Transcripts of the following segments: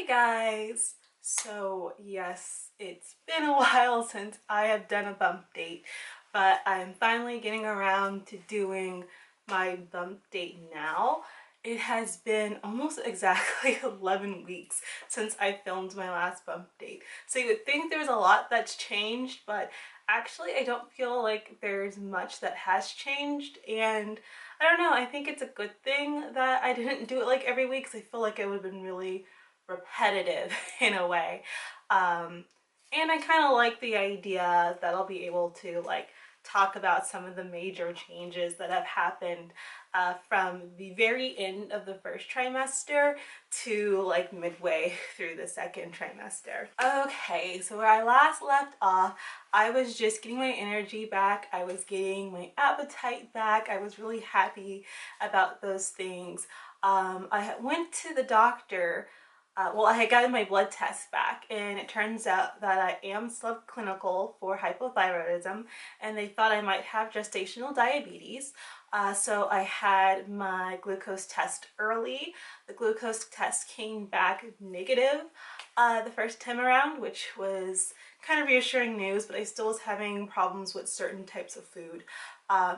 Hey guys! So yes, it's been a while since I have done a bump date, but I'm finally getting around to doing my bump date now. It has been almost exactly 11 weeks since I filmed my last bump date. So you would think there's a lot that's changed, but actually I don't feel like there's much that has changed, and I don't know, I think it's a good thing that I didn't do it like every week because I feel like it would have been really repetitive in a way. And I kind of like the idea that I'll be able to like talk about some of the major changes that have happened from the very end of the first trimester to like midway through the second trimester. Okay, so where I last left off, I was just getting my energy back. I was getting my appetite back. I was really happy about those things. I went to the doctor. Well, I had gotten my blood test back, and it turns out that I am subclinical for hypothyroidism, and they thought I might have gestational diabetes. So I had my glucose test early. The glucose test came back negative the first time around, which was kind of reassuring news, but I still was having problems with certain types of food.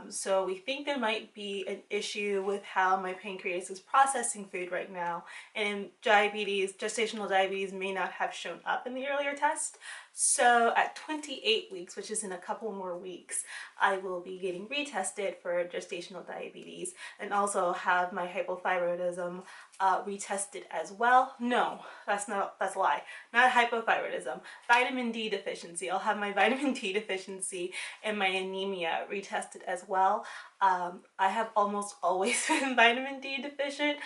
So we think there might be an issue with how my pancreas is processing food right now, and diabetes, gestational diabetes, may not have shown up in the earlier test. So at 28 weeks, which is in a couple more weeks, I will be getting retested for gestational diabetes and also have my hypothyroidism retested as well. No, that's a lie. Not hypothyroidism, vitamin D deficiency. I'll have my vitamin D deficiency and my anemia retested as well. I have almost always been vitamin D deficient,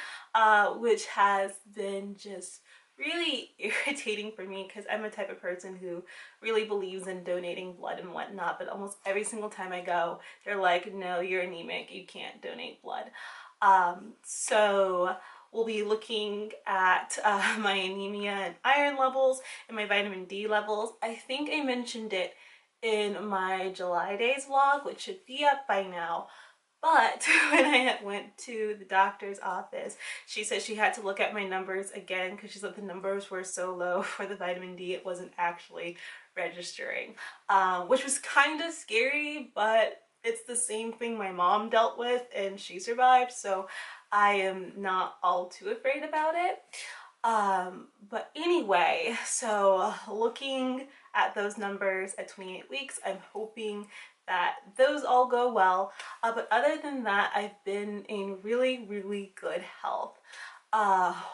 which has been just really irritating for me because I'm a type of person who really believes in donating blood and whatnot, but almost every single time I go, they're like, no, you're anemic, you can't donate blood. So we'll be looking at my anemia and iron levels and my vitamin D levels. I think I mentioned it in my July days vlog, which should be up by now. But when I went to the doctor's office, she said she had to look at my numbers again because she said the numbers were so low for the vitamin D, it wasn't actually registering, which was kind of scary, but it's the same thing my mom dealt with and she survived, so I am not all too afraid about it. But anyway, so looking at those numbers at 28 weeks, I'm hoping that those all go well. But other than that, I've been in really, really good health.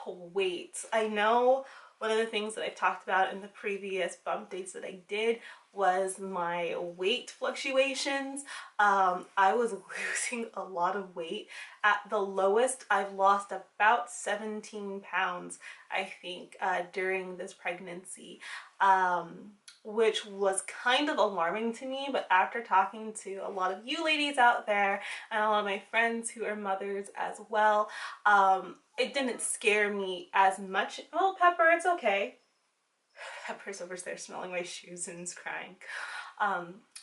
Weight. I know one of the things that I've talked about in the previous bump dates that I did was my weight fluctuations. I was losing a lot of weight. At the lowest, I've lost about 17 pounds, I think, during this pregnancy, which was kind of alarming to me. But after talking to a lot of you ladies out there and a lot of my friends who are mothers as well, it didn't scare me as much. Oh, Pepper, it's okay. Pepper's over there smelling my shoes and is crying.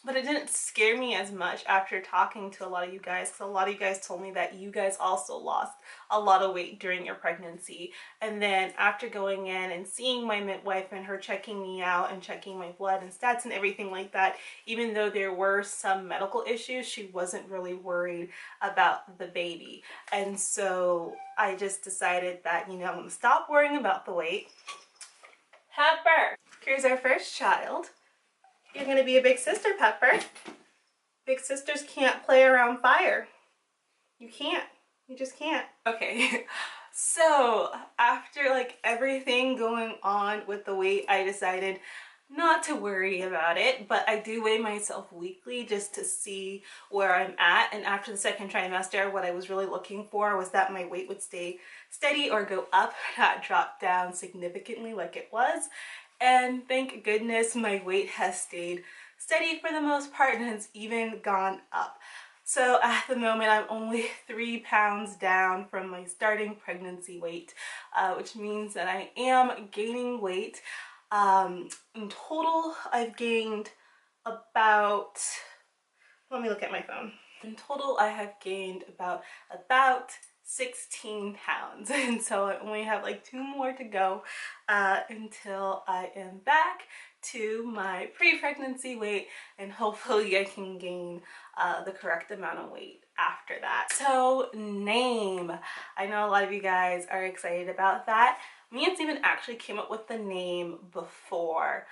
But it didn't scare me as much after talking to a lot of you guys, because a lot of you guys told me that you guys also lost a lot of weight during your pregnancy. And then after going in and seeing my midwife and her checking me out and checking my blood and stats and everything like that, even though there were some medical issues, she wasn't really worried about the baby. And so I just decided that, you know, I'm gonna stop worrying about the weight. Pepper, here's our first child. You're gonna be a big sister, Pepper. Big sisters can't play around fire. You can't. You just can't. Okay, so after like everything going on with the weight, I decided not to worry about it, but I do weigh myself weekly just to see where I'm at. And after the second trimester, what I was really looking for was that my weight would stay steady or go up, not drop down significantly like it was. And thank goodness my weight has stayed steady for the most part and has even gone up. So at the moment, I'm only 3 pounds down from my starting pregnancy weight, which means that I am gaining weight. In total, I've gained about, let me look at my phone. In total, I have gained about 16 pounds. And so I only have like 2 more to go until I am back to my pre-pregnancy weight, and hopefully I can gain the correct amount of weight after that. So name. I know a lot of you guys are excited about that. Me and Steven actually came up with the name before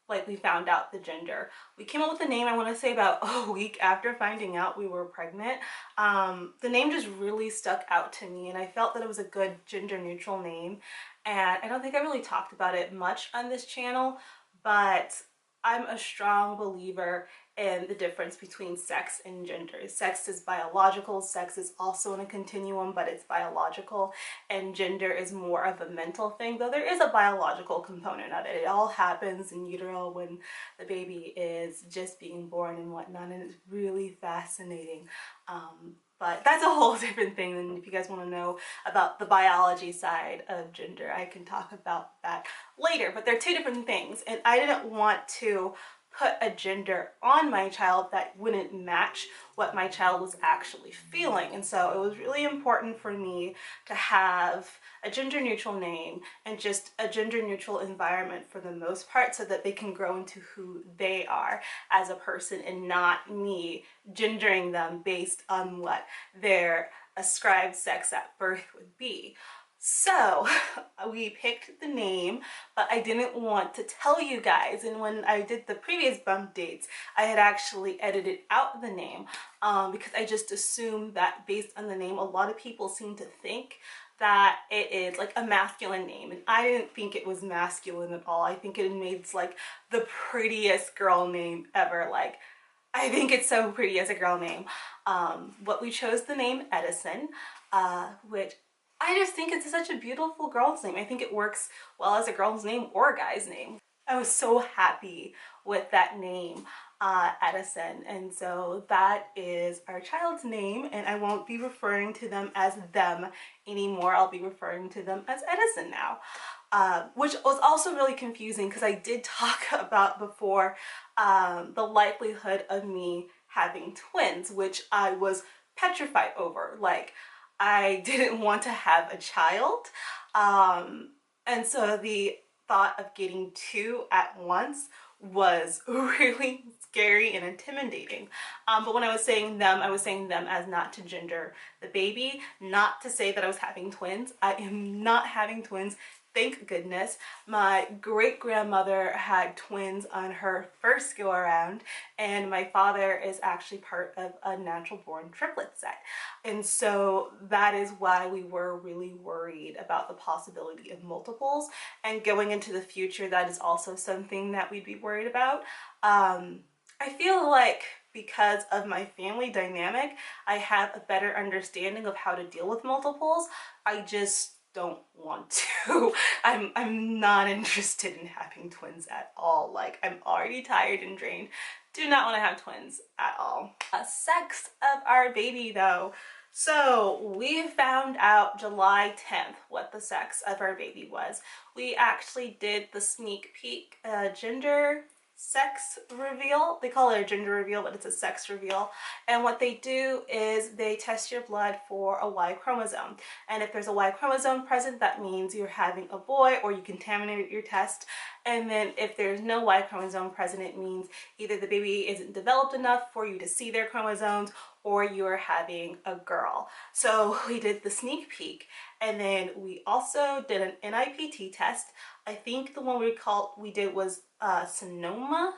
like we found out the gender. We came up with the name, I want to say about a week after finding out we were pregnant. The name just really stuck out to me, and I felt that it was a good gender neutral name. And I don't think I really talked about it much on this channel, but I'm a strong believer in the difference between sex and gender. Sex is biological, sex is also in a continuum, but it's biological, and gender is more of a mental thing, though there is a biological component of it. It all happens in utero when the baby is just being born and whatnot, and it's really fascinating. But that's a whole different thing. And if you guys want to know about the biology side of gender, I can talk about that later. But they're two different things, and I didn't want to put a gender on my child that wouldn't match what my child was actually feeling. And so it was really important for me to have a gender neutral name and just a gender neutral environment for the most part, so that they can grow into who they are as a person and not me gendering them based on what their ascribed sex at birth would be. So we picked the name, but I didn't want to tell you guys. And when I did the previous bump dates, I had actually edited out the name because I just assumed that based on the name, a lot of people seem to think that it is like a masculine name, and I didn't think it was masculine at all. I think it made like the prettiest girl name ever. Like, I think it's so pretty as a girl name. But we chose the name Edison, which I just think it's such a beautiful girl's name. I think it works well as a girl's name or a guy's name. I was so happy with that name, Edison. And so that is our child's name, and I won't be referring to them as them anymore. I'll be referring to them as Edison now, which was also really confusing because I did talk about before the likelihood of me having twins, which I was petrified over. Like, I didn't want to have a child, and so the thought of getting 2 at once was really scary and intimidating. But when I was saying them as not to gender the baby, not to say that I was having twins. I am not having twins. Thank goodness. My great-grandmother had twins on her first go around, and my father is actually part of a natural-born triplet set. And so that is why we were really worried about the possibility of multiples. And going into the future, that is also something that we'd be worried about. I feel like because of my family dynamic, I have a better understanding of how to deal with multiples. I just don't want to. I'm not interested in having twins at all. Like, I'm already tired and drained. Do not want to have twins at all. Sex of our baby though. So we found out July 10th what the sex of our baby was. We actually did the sneak peek gender sex reveal. They call it a gender reveal, but it's a sex reveal. And what they do is they test your blood for a Y chromosome. And if there's a Y chromosome present, that means you're having a boy or you contaminated your test. And then if there's no Y chromosome present, it means either the baby isn't developed enough for you to see their chromosomes, or you're having a girl. So we did the sneak peek, and then we also did an NIPT test. I think the one we did was Sonoma.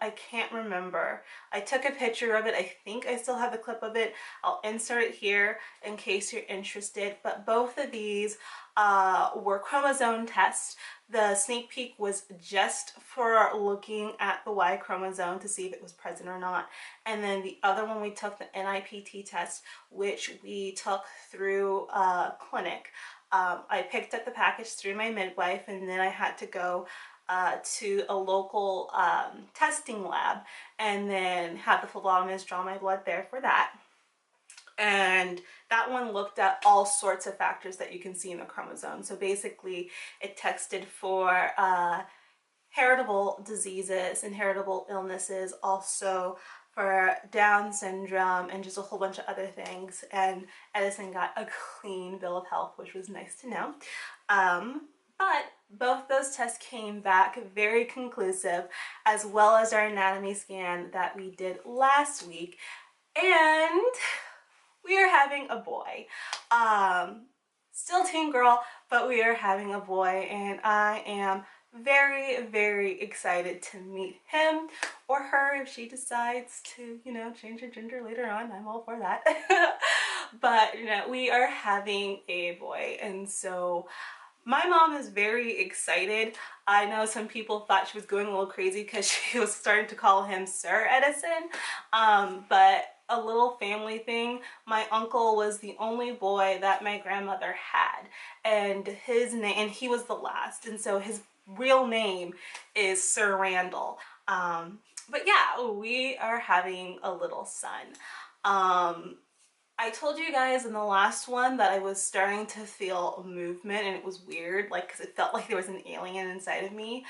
I can't remember. I took a picture of it. I think I still have the clip of it. I'll insert it here in case you're interested. But both of these were chromosome tests. The sneak peek was just for looking at the Y chromosome to see if it was present or not. And then the other one we took, the NIPT test, which we took through clinic. I picked up the package through my midwife, and then I had to go to a local testing lab and then have the phlebotomist draw my blood there for that. And that one looked at all sorts of factors that you can see in the chromosome. So basically it tested for heritable diseases and heritable illnesses, also for Down syndrome and just a whole bunch of other things. And Edison got a clean bill of health, which was nice to know. But both those tests came back very conclusive, as well as our anatomy scan that we did last week. And we are having a boy. Still teen girl, but we are having a boy, and I am very, very excited to meet him or her if she decides to, you know, change her gender later on. I'm all for that. But, you know, we are having a boy, and so my mom is very excited. I know some people thought she was going a little crazy because she was starting to call him Sir Edison, but a little family thing. My uncle was the only boy that my grandmother had, and his name, and he was the last, and so his real name is Sir Randall. But yeah, we are having a little son. I told you guys in the last one that I was starting to feel movement, and it was weird, like, because it felt like there was an alien inside of me.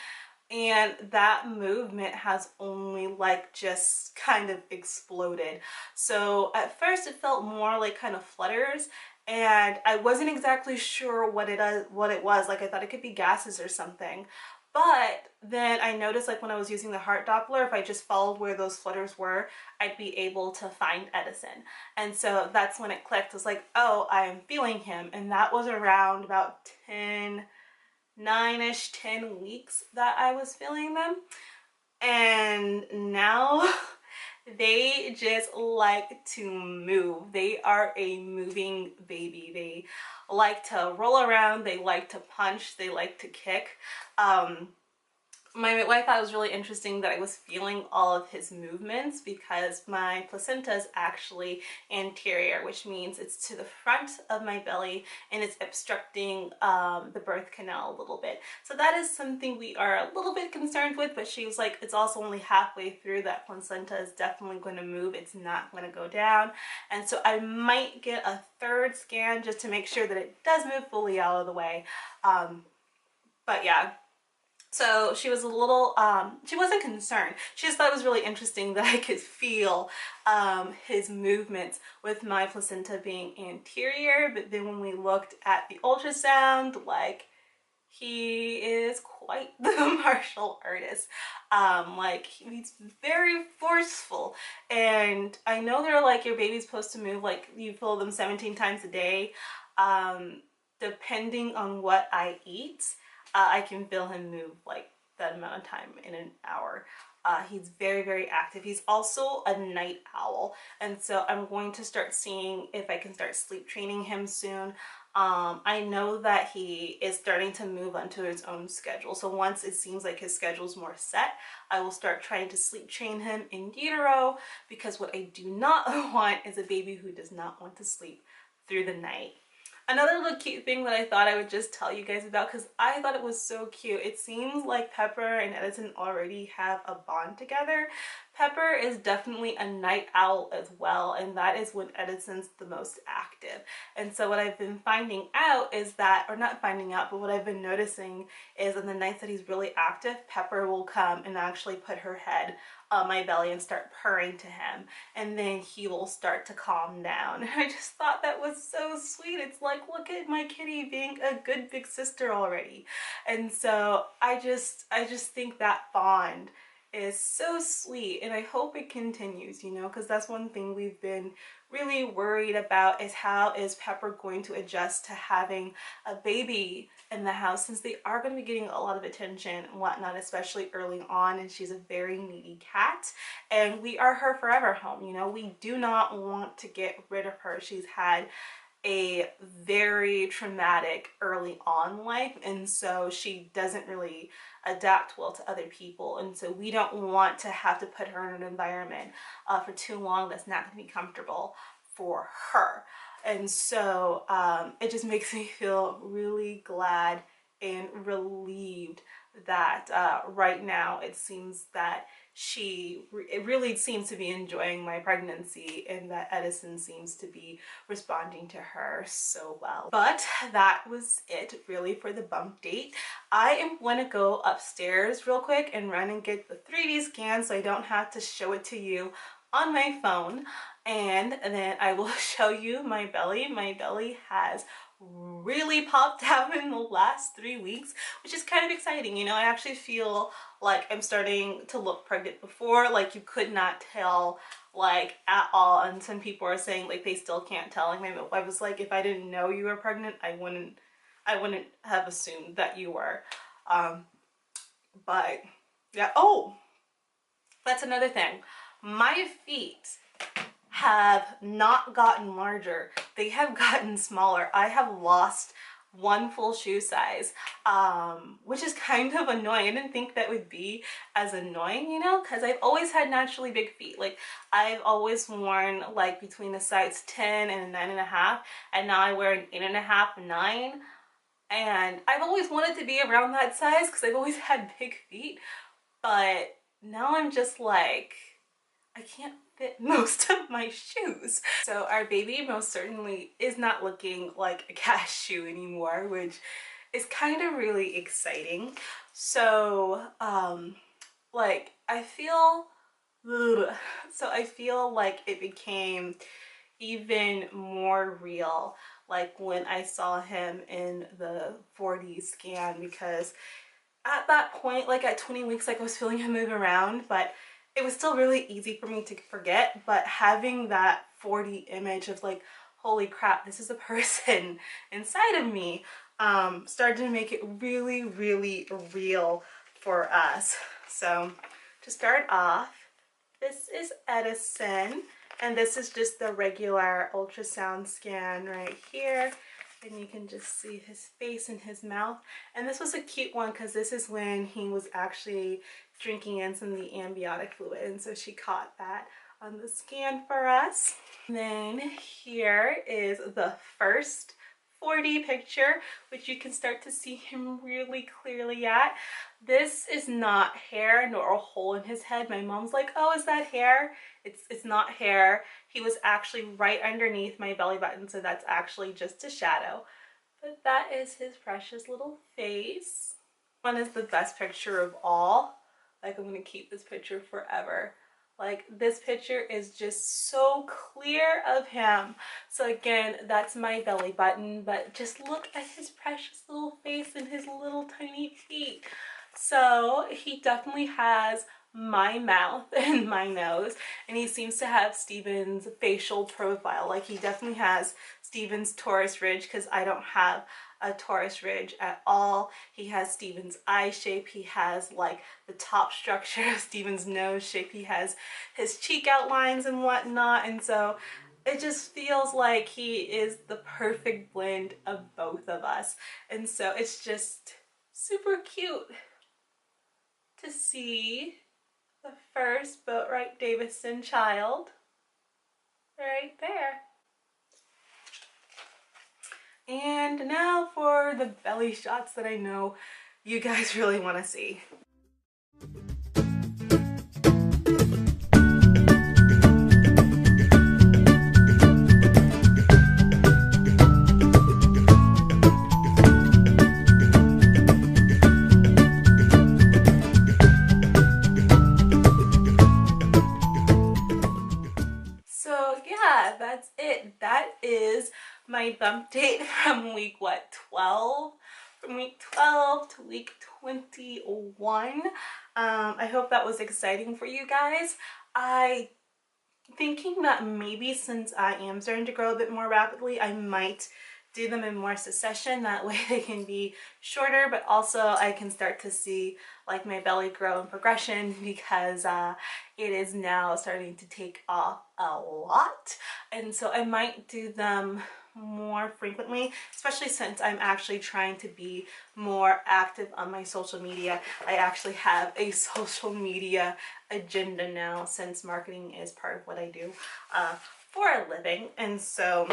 And that movement has only like just kind of exploded. So at first it felt more like kind of flutters, and I wasn't exactly sure what it was. Like, I thought it could be gases or something. But then I noticed, like, when I was using the heart Doppler, if I just followed where those flutters were, I'd be able to find Edison. And so that's when it clicked. It was like, oh, I am feeling him. And that was around about 9-ish, 10 weeks that I was feeling them. And now they just like to move. They are a moving baby. They like to roll around, they like to punch, they like to kick. My wife thought it was really interesting that I was feeling all of his movements because my placenta is actually anterior, which means it's to the front of my belly and it's obstructing the birth canal a little bit. So that is something we are a little bit concerned with, but she was like, it's also only halfway through. That placenta is definitely going to move. It's not going to go down. And so I might get a third scan just to make sure that it does move fully out of the way. But yeah. So she was a little, she wasn't concerned. She just thought it was really interesting that I could feel his movements with my placenta being anterior. But then when we looked at the ultrasound, like, he is quite the martial artist. Like, he's very forceful. And I know they're like, your baby's supposed to move, like, you feel them 17 times a day. Depending on what I eat, I can feel him move like that amount of time in an hour. He's very, very active. He's also a night owl. And so I'm going to start seeing if I can start sleep training him soon. I know that he is starting to move onto his own schedule. So once it seems like his schedule's more set, I will start trying to sleep train him in utero, because what I do not want is a baby who does not want to sleep through the night. Another little cute thing that I thought I would just tell you guys about, because I thought it was so cute. It seems like Pepper and Edison already have a bond together. Pepper is definitely a night owl as well, and that is when Edison's the most active. And so what I've been finding out is that, or not finding out, but what I've been noticing is on the nights that he's really active, Pepper will come and actually put her head on my belly and start purring to him, and then he will start to calm down. I just thought that was so sweet. It's like, look at my kitty being a good big sister already. And so I just think that bond is so sweet, and I hope it continues, you know, because that's one thing we've been really worried about, is how is Pepper going to adjust to having a baby in the house, since they are going to be getting a lot of attention and whatnot, especially early on, and she's a very needy cat, and we are her forever home. You know, we do not want to get rid of her. She's had a very traumatic early on life, and so she doesn't really adapt well to other people, and so we don't want to have to put her in an environment for too long that's not going to be comfortable for her. And so it just makes me feel really glad and relieved that right now it seems that it really seems to be enjoying my pregnancy, and that Edison seems to be responding to her so well. But that was it really for the bump date. I am going to go upstairs real quick and run and get the 3D scan so I don't have to show it to you on my phone, and then I will show you my belly. My belly has really popped out in the last 3 weeks, which is kind of exciting. You know, I actually feel like I'm starting to look pregnant. Before, like, you could not tell, like, at all, and some people are saying like they still can't tell. Like, my midwife was like, if I didn't know you were pregnant, I wouldn't have assumed that you were. But yeah. Oh, that's another thing. My feet have not gotten larger. They have gotten smaller. I have lost 1 full shoe size, which is kind of annoying. I didn't think that would be as annoying, you know, because I've always had naturally big feet. Like, I've always worn like between a size 10 and a 9.5, and now I wear an 8.5, 9. And I've always wanted to be around that size because I've always had big feet, but now I'm just like, I can't fit most of my shoes. So our baby most certainly is not looking like a cast shoe anymore, which is kind of really exciting. So like, I feel like it became even more real like when I saw him in the 4D scan, because at that point, like at 20 weeks, like I was feeling him move around, but it was still really easy for me to forget. But having that 4D image of like, holy crap, this is a person inside of me, started to make it really, really real for us. So to start off, this is Edison, and this is just the regular ultrasound scan right here. And you can just see his face and his mouth. And this was a cute one because this is when he was actually drinking in some of the amniotic fluid. And so she caught that on the scan for us. And then here is the first 4D picture, which you can start to see him really clearly at. This is not hair nor a hole in his head. My mom's like, oh, is that hair? It's not hair. He was actually right underneath my belly button, so that's actually just a shadow. But that is his precious little face. One is the best picture of all. Like, I'm gonna keep this picture forever. Like, this picture is just so clear of him. So again, that's my belly button, but just look at his precious little face and his little tiny feet. So he definitely has my mouth and my nose, and he seems to have Steven's facial profile. Like, he definitely has Steven's Taurus ridge, because I don't have a Taurus ridge at all. He has Steven's eye shape. He has like the top structure of Steven's nose shape. He has his cheek outlines and whatnot, and so it just feels like he is the perfect blend of both of us. And so it's just super cute to see the first Boatwright Davison child right there. And now for the belly shots that I know you guys really want to see. So yeah, that's it. That is my bump date from week, what, 12? From week 12 to week 21. I hope that was exciting for you guys. Thinking that maybe since I am starting to grow a bit more rapidly, I might do them in more succession. That way they can be shorter, but also I can start to see like my belly grow in progression, because it is now starting to take off a lot. And so I might do them more frequently, especially since I'm actually trying to be more active on my social media. I actually have a social media agenda now, since marketing is part of what I do for a living. And so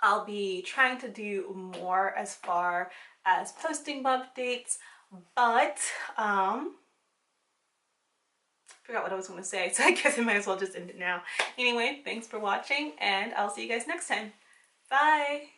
I'll be trying to do more as far as posting bump dates, but forgot what I was going to say, so I guess I might as well just end it now. Anyway, thanks for watching, and I'll see you guys next time. Bye!